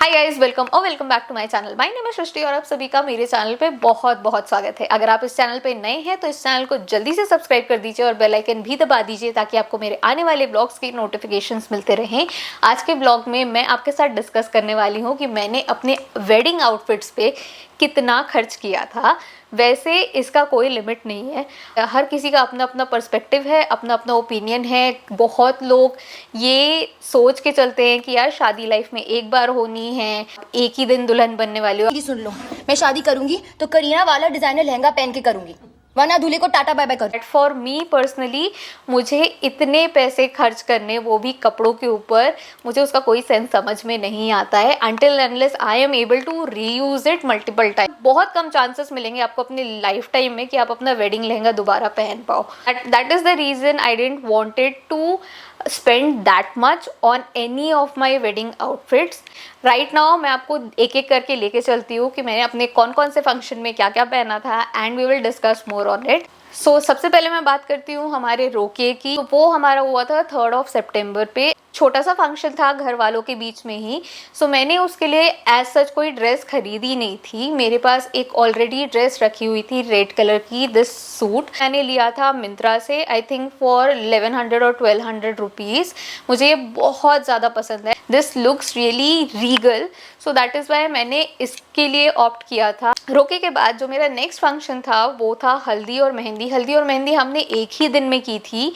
Hi guys, welcome back to my channel. My name है सृष्टि और आप सभी का मेरे चैनल पे बहुत बहुत स्वागत है। अगर आप इस चैनल पे नए हैं तो इस चैनल को जल्दी से सब्सक्राइब कर दीजिए और बेल आइकन भी दबा दीजिए ताकि आपको मेरे आने वाले ब्लॉग्स की नोटिफिकेशंस मिलते रहें। आज के ब्लॉग में मैं आपके साथ डिस्कस करने वाली हूँ कि मैंने अपने वेडिंग आउटफिट्स पे कितना खर्च किया था। वैसे इसका कोई लिमिट नहीं है, हर किसी का अपना अपना पर्सपेक्टिव है, अपना अपना ओपिनियन है। बहुत लोग ये सोच के चलते हैं कि यार शादी लाइफ में एक बार होनी है, एक ही दिन दुल्हन बनने वाली हो। सुन लो, मैं शादी करूंगी तो करीना वाला डिजाइनर लहंगा पहन के करूंगी, वरना दूल्हे को टाटा बाय बाय करूं। फॉर मी पर्सनली मुझे इतने पैसे खर्च करने, वो भी कपड़ों के ऊपर, मुझे उसका कोई सेंस समझ में नहीं आता है until unless I am able to reuse it multiple time. बहुत कम चांसेस मिलेंगे आपको अपनी लाइफ टाइम में कि आप अपना वेडिंग लहंगा दोबारा पहन पाओ। That is the reason I didn't wanted to spend that much on any of my wedding outfits. Right now मैं आपको एक एक करके लेके चलती हूँ कि मैंने अपने कौन कौन से फंक्शन में क्या क्या पहना था and we will discuss more on it. So सबसे पहले मैं बात करती हूँ हमारे रोके की। तो वो हमारा हुआ था 3 सितंबर पे। छोटा सा फंक्शन था घर वालों के बीच में ही। सो मैंने उसके लिए एज सच कोई ड्रेस खरीदी नहीं थी। मेरे पास एक ऑलरेडी ड्रेस रखी हुई थी रेड कलर की। दिस सूट मैंने लिया था मिंत्रा से, आई थिंक फॉर 1100 और 1200 रुपीज़। मुझे ये बहुत ज़्यादा पसंद है। This looks really Regal, so that is why मैंने इसके लिए ऑप्ट किया था। रोके के बाद जो मेरा नेक्स्ट फंक्शन था वो था हल्दी और मेहंदी। हल्दी और मेहंदी हमने एक ही दिन में की थी।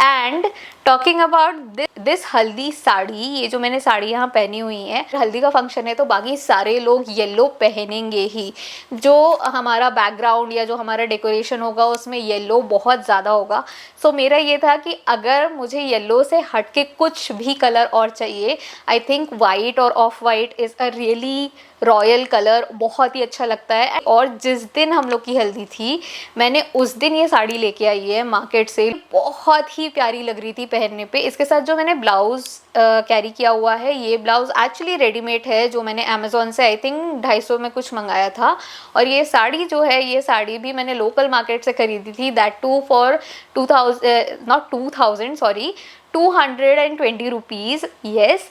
एंड टॉकिंग अबाउट दिस हल्दी साड़ी, ये जो मैंने साड़ी यहाँ पहनी हुई है, हल्दी का फंक्शन है तो बाकी सारे लोग येलो पहनेंगे ही। जो हमारा बैकग्राउंड या जो हमारा डेकोरेशन होगा उसमें येलो बहुत ज़्यादा होगा। सो मेरा ये था कि अगर मुझे येलो से हट के कुछ भी कलर और चाहिए, आई थिंक वाइट और of white is a really royal colour, बहुत ही अच्छा लगता है। और जिस दिन हम लोग की हल्दी थी मैंने उस दिन ये साड़ी लेके आई है मार्केट से। बहुत ही प्यारी लग रही थी पहनने पे। इसके साथ जो मैंने ब्लाउज़ कैरी किया हुआ है, ये ब्लाउज़ एक्चुअली रेडीमेड है जो मैंने अमेज़ॉन से आई थिंक 250 में कुछ मंगाया था। और ये साड़ी जो है, ये साड़ी भी मैंने लोकल मार्केट से खरीदी थी, that too for 220 rupees. Yes,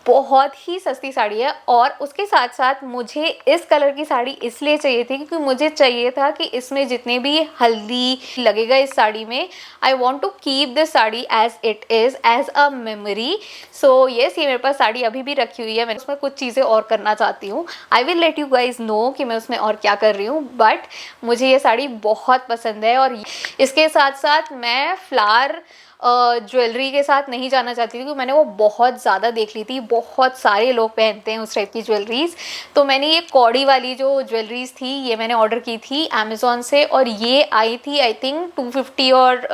बहुत ही सस्ती साड़ी है। और उसके साथ साथ मुझे इस कलर की साड़ी इसलिए चाहिए थी क्योंकि मुझे चाहिए था कि इसमें जितने भी हल्दी लगेगा इस साड़ी में, I want to keep this sari as it is as a memory. So yes, ये मेरे पास साड़ी अभी भी रखी हुई है। मैं उसमें कुछ चीज़ें और करना चाहती हूँ। I will let you guys know कि मैं उसमें और क्या कर रही हूँ, बट मुझे ये साड़ी बहुत पसंद है। और इसके साथ साथ मैं फ्लावर ज्वेलरी के साथ नहीं जाना चाहती थी क्योंकि मैंने वो बहुत ज़्यादा देख ली थी। बहुत सारे लोग पहनते हैं उस टाइप की ज्वेलरीज। तो मैंने ये कौड़ी वाली जो ज्वेलरीज थी ये मैंने ऑर्डर की थी अमेज़ॉन से, और ये आई थी आई थिंक 250 और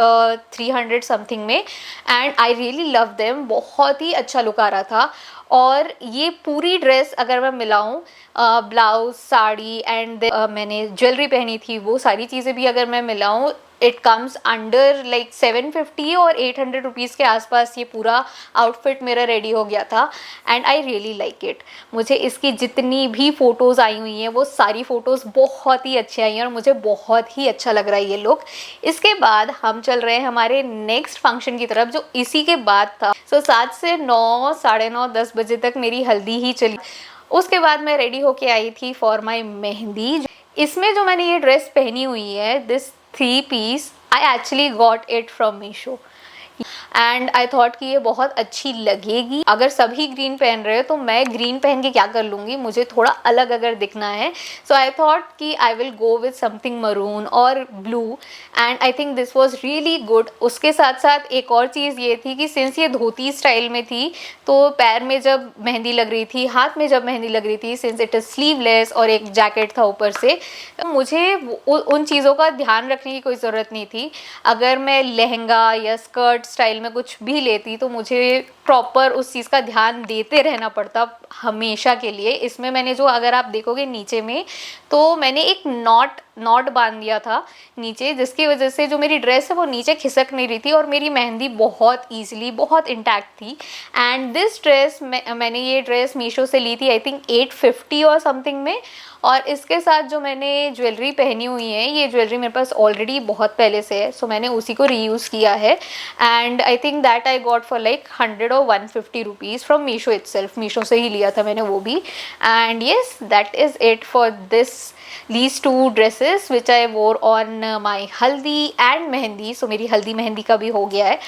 300 समथिंग में। And I really love them, बहुत ही अच्छा लुक आ रहा था। और ये पूरी ड्रेस अगर मैं मिलाऊँ, ब्लाउज, साड़ी एंड मैंने ज्वेलरी पहनी थी, वो सारी चीज़ें भी अगर मैं मिलाऊँ, इट कम्स अंडर लाइक 750 और 800 रुपीज़ के आसपास ये पूरा आउटफिट मेरा रेडी हो गया था। And I really like it. मुझे इसकी जितनी भी फ़ोटोज़ आई हुई हैं वो सारी फ़ोटोज़ बहुत ही अच्छी आई हैं और मुझे बहुत ही अच्छा लग रहा है ये लुक। इसके बाद हम चल रहे हैं हमारे नेक्स्ट फंक्शन की तरफ जो इसी के बाद था। सो 7 से 9, साढ़े 9, 10 बजे तक मेरी हल्दी ही चली। उसके बाद मैं रेडी होके आई थी फॉर माई मेहंदी। इसमें जो मैंने ये ड्रेस पहनी हुई है, this 3 piece, I actually got it from Meesho and I thought कि ये बहुत अच्छी लगेगी। अगर सभी ग्रीन पहन रहे हो तो मैं ग्रीन पहन के क्या कर लूँगी, मुझे थोड़ा अलग अगर दिखना है। सो आई थॉट कि I will go with something maroon और blue and I think this was really good. उसके साथ साथ एक और चीज़ ये थी कि सिंस ये धोती स्टाइल में थी तो पैर में जब मेहंदी लग रही थी, हाथ में जब मेहंदी लग रही थी, सिंस इट इज़ स्लीवलेस और एक जैकेट था ऊपर से, तो मुझे उन चीज़ों का ध्यान रखने की कोई ज़रूरत नहीं थी। अगर मैं लहंगा या स्कर्ट स्टाइल में कुछ भी लेती तो मुझे प्रॉपर उस चीज़ का ध्यान देते रहना पड़ता हमेशा के लिए। इसमें मैंने जो, अगर आप देखोगे नीचे में, तो मैंने एक नॉट बांध दिया था नीचे, जिसकी वजह से जो मेरी ड्रेस है वो नीचे खिसक नहीं रही थी और मेरी मेहंदी बहुत ईजिली, बहुत इंटैक्ट थी। एंड दिस ड्रेस मैंने ये ड्रेस मीशो से ली थी आई थिंक 850 और समथिंग में। और इसके साथ जो मैंने ज्वेलरी पहनी हुई है, ये ज्वेलरी मेरे पास ऑलरेडी बहुत पहले से है, सो मैंने उसी को रीयूज़ किया है। And I think that I got for like 100 और 150 rupees from Meesho itself, Meesho से ही लिया था मैंने वो भी. And yes, that is it for these two dresses which I wore on my हल्दी एंड मेहंदी. सो मेरी हल्दी मेहंदी का भी हो गया है.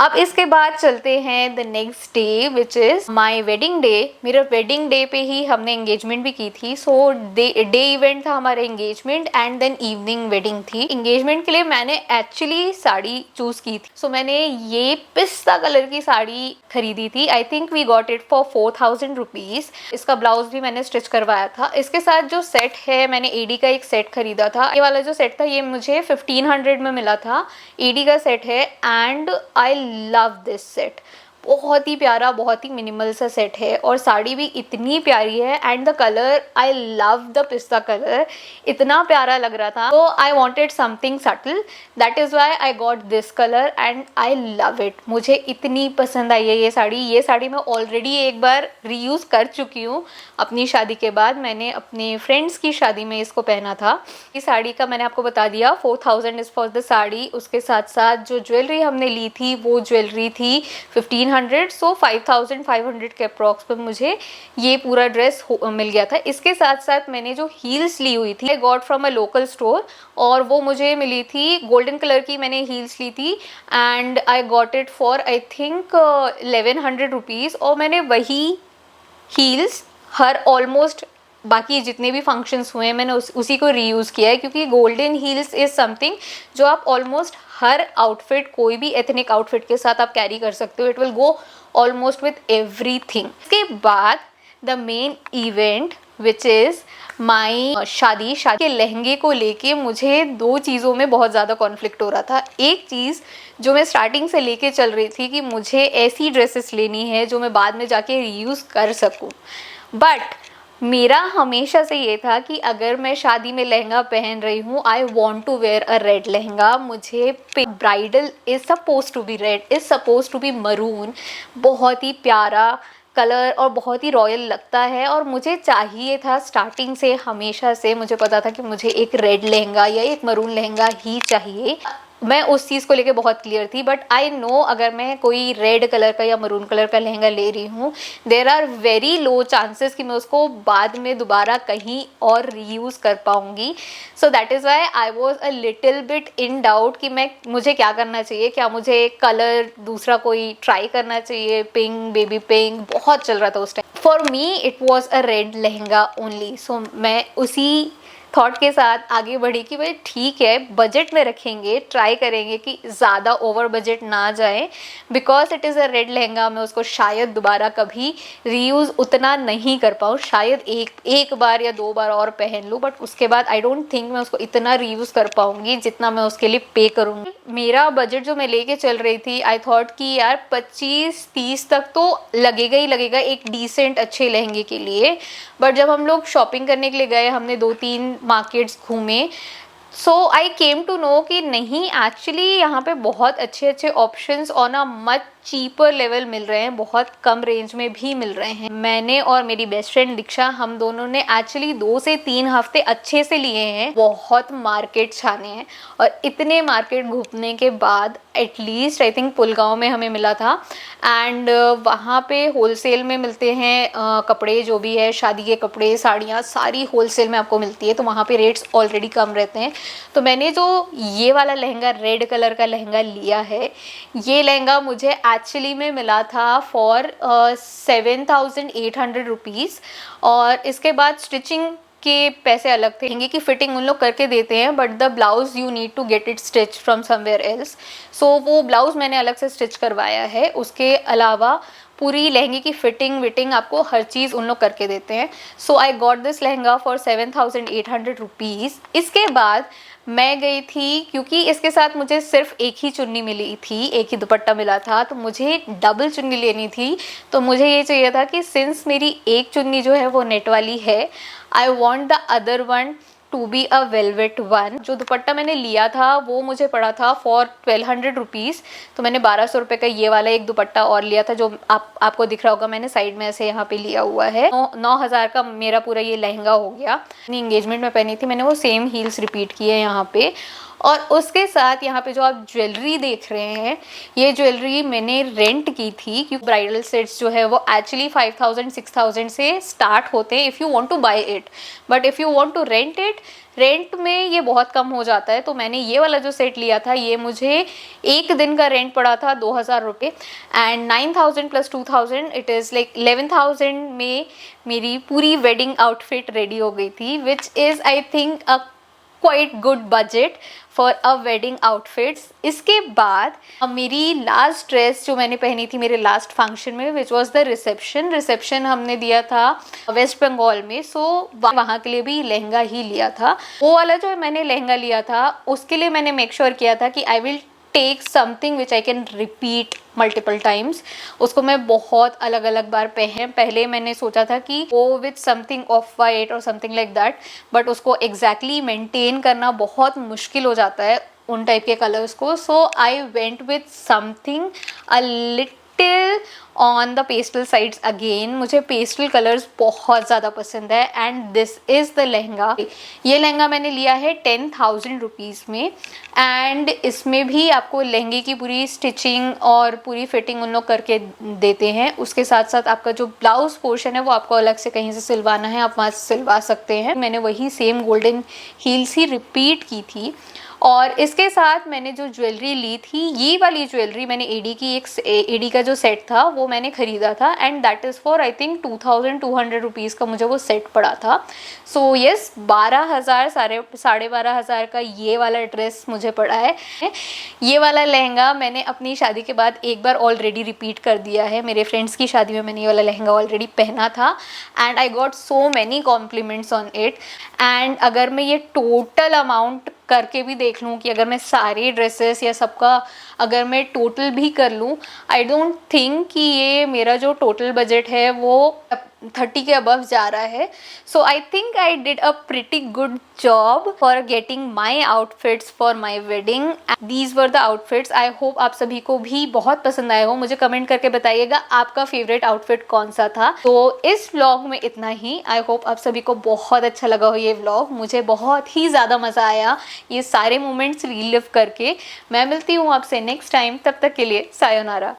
अब इसके बाद चलते हैं the next day which is my wedding day. मेरे वेडिंग डे पे ही हमने एंगेजमेंट भी की थी. सो डे इवेंट था हमारा engagement and then evening wedding थी. एंगेजमेंट के लिए मैंने एक्चुअली साड़ी चूज़ की थी. सो मैंने ये पिस्ता कलर की साड़ी खरीदी थी. I think we got it for 4000 rupees. इसका ब्लाउज भी मैंने स्टिच करवाया था. इसके साथ जो सेट है, मैंने एडी का एक सेट खरीदा था. ये वाला जो सेट था ये मुझे 1500 में मिला था. एडी का सेट है and I love this set. बहुत ही प्यारा, बहुत ही मिनिमल सा सेट है और साड़ी भी इतनी प्यारी है. And the colour, I love the पिस्ता कलर, इतना प्यारा लग रहा था. तो I wanted something subtle, that is why I got this colour and I love it. मुझे इतनी पसंद आई है ये साड़ी. ये साड़ी मैं ऑलरेडी एक बार रीयूज़ कर चुकी हूँ अपनी शादी के बाद. मैंने अपने फ्रेंड्स की शादी में इसको पहना था. इस साड़ी का मैंने आपको बता दिया 4000 इज़ फॉर द साड़ी. उसके साथ साथ जो ज्वेलरी हमने ली थी वो ज्वेलरी थी 1500. सो 5500 के अप्रॉक्स पर मुझे ये पूरा ड्रेस मिल गया था. इसके साथ साथ मैंने जो हील्स ली हुई थी, I got from a local store और वो मुझे मिली थी गोल्डन कलर की. मैंने हील्स ली थी and I got it for I think 1100 rupees. और मैंने वही हील्स हर ऑलमोस्ट बाकी जितने भी फंक्शंस हुए हैं मैंने उसी को रीयूज़ किया है. क्योंकि गोल्डन हील्स इज़ समथिंग जो आप ऑलमोस्ट हर आउटफिट, कोई भी एथनिक आउटफिट के साथ आप कैरी कर सकते हो. It will go almost with everything. इसके बाद the main event which is my शादी के लहंगे को लेके मुझे दो चीज़ों में बहुत ज़्यादा कॉन्फ्लिक्ट हो रहा था. एक चीज़ जो मैं स्टार्टिंग से लेके चल रही थी कि मुझे ऐसी ड्रेसेस लेनी है जो मैं बाद में जाके रीयूज़ कर सकूं. बट मेरा हमेशा से ये था कि अगर मैं शादी में लहंगा पहन रही हूँ, I want to wear a red lehenga. मुझे bridal is suppose to be red, is suppose to be maroon. बहुत ही प्यारा कलर और बहुत ही रॉयल लगता है और मुझे चाहिए था स्टार्टिंग से, हमेशा से मुझे पता था कि मुझे एक रेड लहंगा या एक मरून लहंगा ही चाहिए. मैं उस चीज़ को लेके बहुत क्लियर थी. बट आई नो अगर मैं कोई रेड कलर का या मरून कलर का लहंगा ले रही हूँ, there are very low chances कि मैं उसको बाद में दोबारा कहीं और रीयूज़ कर पाऊँगी. So that is why I was a little bit in doubt कि मुझे क्या करना चाहिए. क्या मुझे कलर दूसरा कोई ट्राई करना चाहिए. पिंक, बेबी पिंक बहुत चल रहा था उस time. For me it was a red lehenga only. So मैं उसी थॉट के साथ आगे बढ़ी कि भाई ठीक है, बजट में रखेंगे, ट्राई करेंगे कि ज़्यादा ओवर बजट ना जाए. Because it is a red lehenga, मैं उसको शायद दोबारा कभी रीयूज़ उतना नहीं कर पाऊँ. शायद एक बार या दो बार और पहन लूँ, बट उसके बाद आई डोंट थिंक मैं उसको इतना रीयूज़ कर पाऊँगी जितना मैं उसके लिए पे करूँगी. मेरा बजट जो मैं लेके चल रही थी, आई थॉट कि यार 25-30 तक तो लगेगा ही लगेगा एक डिसेंट अच्छे लहंगे के लिए. बट जब हम लोग शॉपिंग करने के लिए गए, हमने 2-3 मार्केट्स घूमे. सो आई केम टू नो कि नहीं, एक्चुअली यहाँ पे बहुत अच्छे अच्छे options on a much cheaper level मिल रहे हैं, बहुत कम रेंज में भी मिल रहे हैं. मैंने और मेरी बेस्ट फ्रेंड दीक्षा, हम दोनों ने एक्चुअली 2 से 3 हफ्ते अच्छे से लिए हैं. बहुत मार्केट छाने हैं और इतने मार्केट घूमने के बाद एटलीस्ट आई थिंक पुलगांव में हमें मिला था. एंड वहाँ पे होलसेल में मिलते हैं कपड़े, जो भी है शादी के कपड़े, साड़ियाँ सारी होलसेल में आपको मिलती है. तो वहाँ पे रेट्स ऑलरेडी कम रहते हैं. तो मैंने जो ये वाला लहंगा, रेड कलर का लहंगा लिया है, ये लहंगा मुझे एक्चुअली में मिला था फॉर 7800 रुपीज़. और इसके बाद स्टिचिंग के पैसे अलग थे. लहंगे की फिटिंग उन लोग करके देते हैं, but the blouse you need to get it stitch from somewhere else. So वो ब्लाउज मैंने अलग से स्टिच करवाया है. उसके अलावा पूरी लहंगे की फिटिंग विटिंग आपको हर चीज़ उन लोग करके देते हैं. So I got this lehenga for 7800 rupees. इसके बाद मैं गई थी, क्योंकि इसके साथ मुझे सिर्फ एक ही चुन्नी मिली थी, एक ही दुपट्टा मिला था, तो मुझे डबल चुन्नी लेनी थी. तो मुझे ये चाहिए था कि सिंस मेरी एक चुन्नी जो है वो नेट वाली है, I want the other one to be a velvet one. जो दुपट्टा मैंने लिया था वो मुझे पड़ा था फॉर 1200 रुपीज़. तो मैंने 1200 रुपये का ये वाला एक दुपट्टा और लिया था, जो आपको दिख रहा होगा, मैंने साइड में ऐसे यहाँ पे लिया हुआ है. 9000 का मेरा पूरा ये लहंगा हो गया. अपनी एंगेजमेंट में पहनी थी मैंने, वो सेम हील्स रिपीट किए यहाँ पे. और उसके साथ यहाँ पे जो आप ज्वेलरी देख रहे हैं, ये ज्वेलरी मैंने रेंट की थी, क्योंकि ब्राइडल सेट्स जो है वो एक्चुअली 5000 6000 से स्टार्ट होते हैं if you want to buy it, but if you want to rent it, rent में ये बहुत कम हो जाता है। तो मैंने ये वाला जो सेट लिया था, ये मुझे एक दिन का रेंट पड़ा था 2000 रुपये, and 9000 plus 2000 it is like 11000 में मेरी पूरी वेडिंग आउटफिट रेडी हो गई थी, which is I think a quite good budget for a wedding outfits. इसके बाद मेरी लास्ट ड्रेस जो मैंने पहनी थी मेरे लास्ट फंक्शन में, विच वॉज द रिसेप्शन हमने दिया था वेस्ट बंगाल में, सो वहाँ के लिए भी लहंगा ही लिया था। वो वाला जो मैंने लहंगा लिया था उसके लिए मैंने मेक श्योर किया था कि I will take something which I can repeat multiple times. उसको मैं बहुत अलग अलग बार पहले मैंने सोचा था कि वो विथ समथिंग ऑफ वाइट और समथिंग लाइक दैट, बट उसको एग्जैक्टली मेंटेन करना बहुत मुश्किल हो जाता है उन टाइप के कलर्स को। So I went with something a little on the pastel sides again. मुझे पेस्टल कलर्स बहुत ज़्यादा पसंद है, and this is the lehenga. ये लहंगा मैंने लिया है 10,000 रुपीज़ में, एंड इसमें भी आपको लहंगे की पूरी स्टिचिंग और पूरी फिटिंग उन लोग करके देते हैं। उसके साथ साथ आपका जो ब्लाउज पोर्शन है वो आपको अलग से कहीं से सिलवाना है, आप वहाँ से सिलवा सकते हैं। मैंने वही सेम गोल्डन हील्स ही रिपीट की थी, और इसके साथ मैंने जो ज्वेलरी ली थी, ये वाली ज्वेलरी मैंने एडी का जो सेट था वो मैंने ख़रीदा था, and that is for I think 2200 rupees का मुझे वो सेट पड़ा था। सो येस 12,000 12,500 का ये वाला ड्रेस मुझे पड़ा है। ये वाला लहंगा मैंने अपनी शादी के बाद एक बार ऑलरेडी रिपीट कर दिया है। मेरे फ्रेंड्स की शादी में मैंने ये वाला लहंगा ऑलरेडी पहना था, and I got so many compliments on it. And अगर मैं ये टोटल अमाउंट करके भी देख लूँ कि अगर मैं सारे ड्रेसेस या सबका अगर मैं टोटल भी कर लूँ, आई डोंट थिंक कि ये मेरा जो टोटल बजट है वो 30 के अबव जा रहा है। So I think I did a pretty good job for getting my outfits for my wedding. These were the outfits. I hope आप सभी को भी बहुत पसंद आए हो। मुझे कमेंट करके बताइएगा आपका फेवरेट आउटफिट कौन सा था। तो इस व्लॉग में इतना ही। आई होप आप सभी को बहुत अच्छा लगा हो ये व्लॉग। मुझे बहुत ही ज़्यादा मज़ा आया ये सारे मोमेंट्स रिलीव करके। मैं मिलती हूँ आपसे नेक्स्ट टाइम, तब तक के लिए सायोनारा।